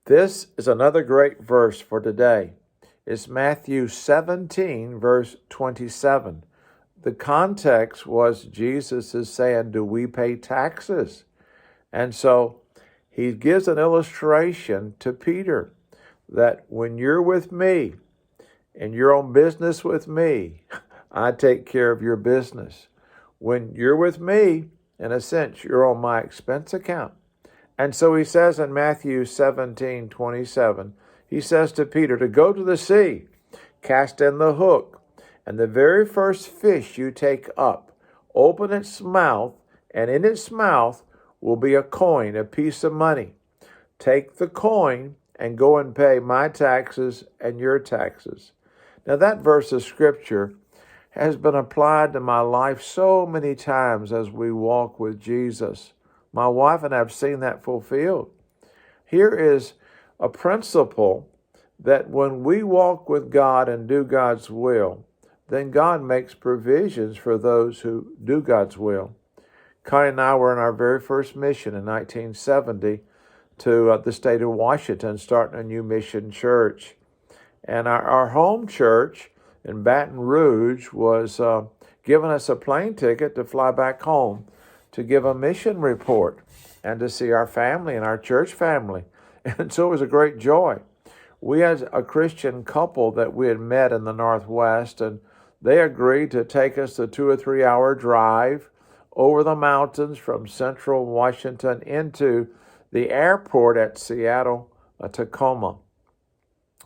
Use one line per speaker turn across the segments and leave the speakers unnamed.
This is another great verse for today. It's Matthew 17, verse 27. The context was Jesus is saying, do we pay taxes? And so he gives an illustration to Peter that when you're with me and you're on business with me, I take care of your business. When you're with me, in a sense, you're on my expense account. And so he says in Matthew 17:27, he says to Peter to go to the sea, cast in the hook, and the very first fish you take up, open its mouth, and in its mouth will be a coin, a piece of money. Take the coin and go and pay my taxes and your taxes. Now that verse of scripture has been applied to my life so many times as we walk with Jesus. My wife and I have seen that fulfilled. Here is a principle that when we walk with God and do God's will, then God makes provisions for those who do God's will. Connie and I were in our very first mission in 1970 to the state of Washington, starting a new mission church. And our home church in Baton Rouge was giving us a plane ticket to fly back home to give a mission report and to see our family and our church family. And so it was a great joy. We had a Christian couple that we had met in the Northwest, and they agreed to take us a 2 or 3 hour drive over the mountains from central Washington into the airport at Seattle, Tacoma.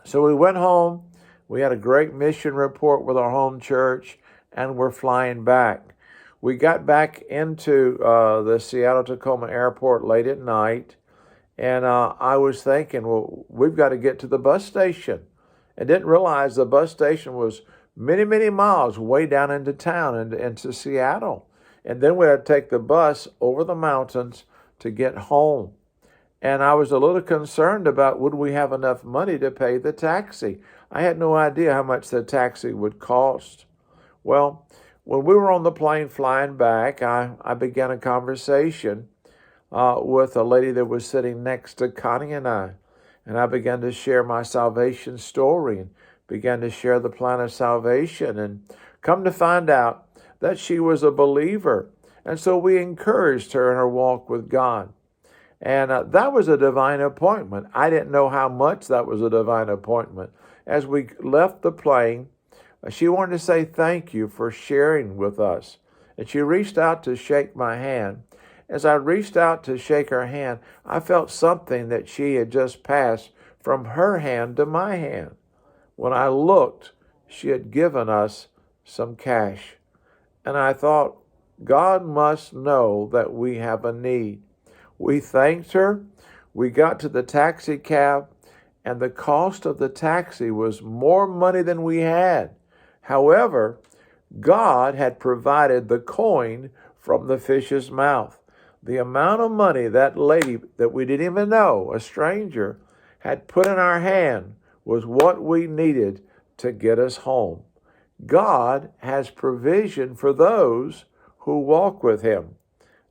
So we went home. We had a great mission report with our home church, and we're flying back. We got back into the Seattle-Tacoma airport late at night, and I was thinking, well, we've got to get to the bus station. And didn't realize the bus station was many, many miles way down into town, into Seattle. And then we had to take the bus over the mountains to get home. And I was a little concerned about would we have enough money to pay the taxi. I had no idea how much the taxi would cost. Well, when we were on the plane flying back, I began a conversation with a lady that was sitting next to Connie and I. And I began to share my salvation story and began to share the plan of salvation, and come to find out that she was a believer. And so we encouraged her in her walk with God. And that was a divine appointment. I didn't know how much that was a divine appointment. As we left the plane, she wanted to say thank you for sharing with us. And she reached out to shake my hand. As I reached out to shake her hand, I felt something that she had just passed from her hand to my hand. When I looked, she had given us some cash. And I thought, God must know that we have a need. We thanked her. We got to the taxi cab, and the cost of the taxi was more money than we had. However, God had provided the coin from the fish's mouth. The amount of money that lady that we didn't even know, a stranger, had put in our hand was what we needed to get us home. God has provision for those who walk with him.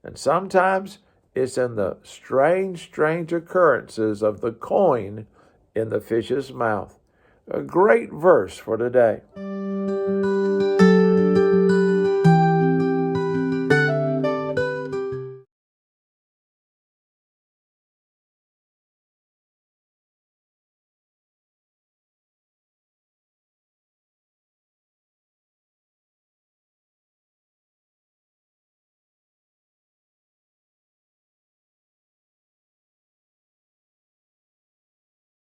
And sometimes it's in the strange occurrences of the coin in the fish's mouth. A great verse for today.